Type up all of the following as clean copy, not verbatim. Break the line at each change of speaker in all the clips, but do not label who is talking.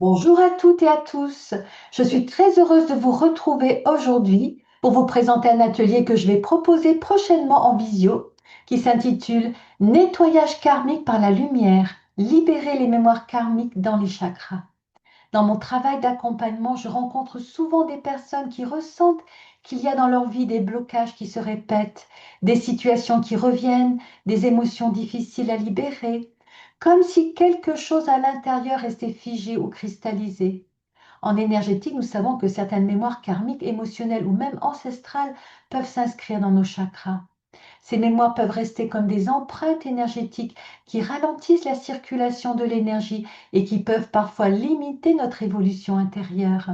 Bonjour à toutes et à tous. Je suis très heureuse de vous retrouver aujourd'hui pour vous présenter un atelier que je vais proposer prochainement en visio qui s'intitule Nettoyage karmique par la lumière, libérer les mémoires karmiques dans les chakras. Dans mon travail d'accompagnement, je rencontre souvent des personnes qui ressentent qu'il y a dans leur vie des blocages qui se répètent, des situations qui reviennent, des émotions difficiles à libérer, comme si quelque chose à l'intérieur restait figé ou cristallisé. En énergétique, nous savons que certaines mémoires karmiques, émotionnelles ou même ancestrales peuvent s'inscrire dans nos chakras. Ces mémoires peuvent rester comme des empreintes énergétiques qui ralentissent la circulation de l'énergie et qui peuvent parfois limiter notre évolution intérieure.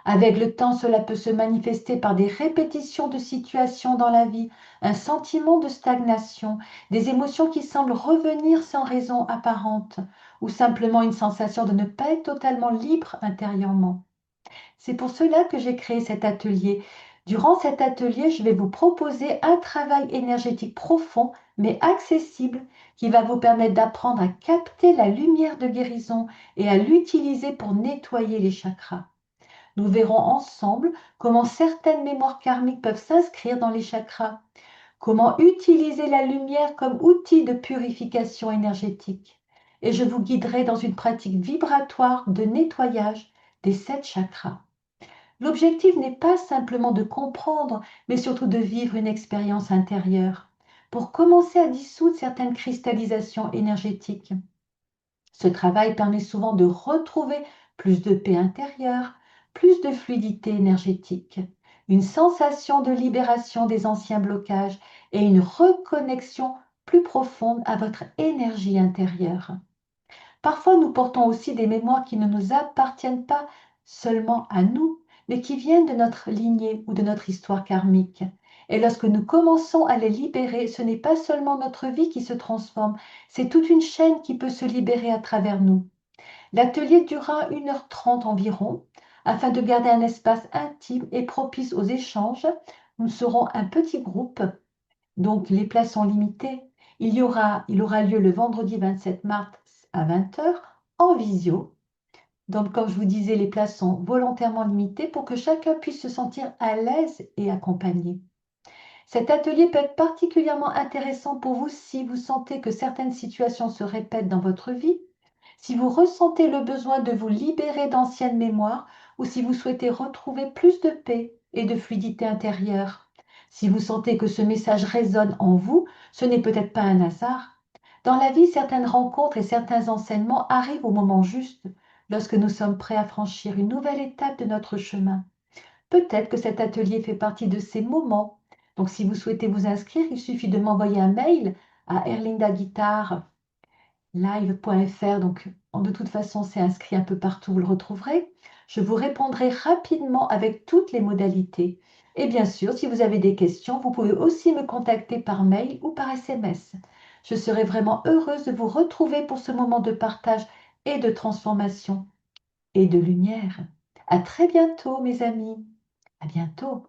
Avec le temps, cela peut se manifester par des répétitions de situations dans la vie, un sentiment de stagnation, des émotions qui semblent revenir sans raison apparente, ou simplement une sensation de ne pas être totalement libre intérieurement. C'est pour cela que j'ai créé cet atelier. Durant cet atelier, je vais vous proposer un travail énergétique profond mais accessible qui va vous permettre d'apprendre à capter la lumière de guérison et à l'utiliser pour nettoyer les chakras. Nous verrons ensemble comment certaines mémoires karmiques peuvent s'inscrire dans les chakras, comment utiliser la lumière comme outil de purification énergétique. Et je vous guiderai dans une pratique vibratoire de nettoyage des 7 chakras. L'objectif n'est pas simplement de comprendre, mais surtout de vivre une expérience intérieure pour commencer à dissoudre certaines cristallisations énergétiques. Ce travail permet souvent de retrouver plus de paix intérieure, plus de fluidité énergétique, une sensation de libération des anciens blocages et une reconnexion plus profonde à votre énergie intérieure. Parfois, nous portons aussi des mémoires qui ne nous appartiennent pas seulement à nous, mais qui viennent de notre lignée ou de notre histoire karmique. Et lorsque nous commençons à les libérer, ce n'est pas seulement notre vie qui se transforme, c'est toute une chaîne qui peut se libérer à travers nous. L'atelier durera 1h30 environ, afin de garder un espace intime et propice aux échanges. Nous serons un petit groupe, donc les places sont limitées. Il aura lieu le vendredi 27 mars à 20 heures en visio. Donc, comme je vous disais, les places sont volontairement limitées pour que chacun puisse se sentir à l'aise et accompagné. Cet atelier peut être particulièrement intéressant pour vous si vous sentez que certaines situations se répètent dans votre vie, si vous ressentez le besoin de vous libérer d'anciennes mémoires ou si vous souhaitez retrouver plus de paix et de fluidité intérieure. Si vous sentez que ce message résonne en vous, ce n'est peut-être pas un hasard. Dans la vie, certaines rencontres et certains enseignements arrivent au moment juste, lorsque nous sommes prêts à franchir une nouvelle étape de notre chemin. Peut-être que cet atelier fait partie de ces moments. Donc, si vous souhaitez vous inscrire, il suffit de m'envoyer un mail à erlindaguitarlive.fr. Donc, de toute façon, c'est inscrit un peu partout, vous le retrouverez. Je vous répondrai rapidement avec toutes les modalités. Et bien sûr, si vous avez des questions, vous pouvez aussi me contacter par mail ou par SMS. Je serai vraiment heureuse de vous retrouver pour ce moment de partage et de transformation et de lumière. À très bientôt, mes amis. À bientôt.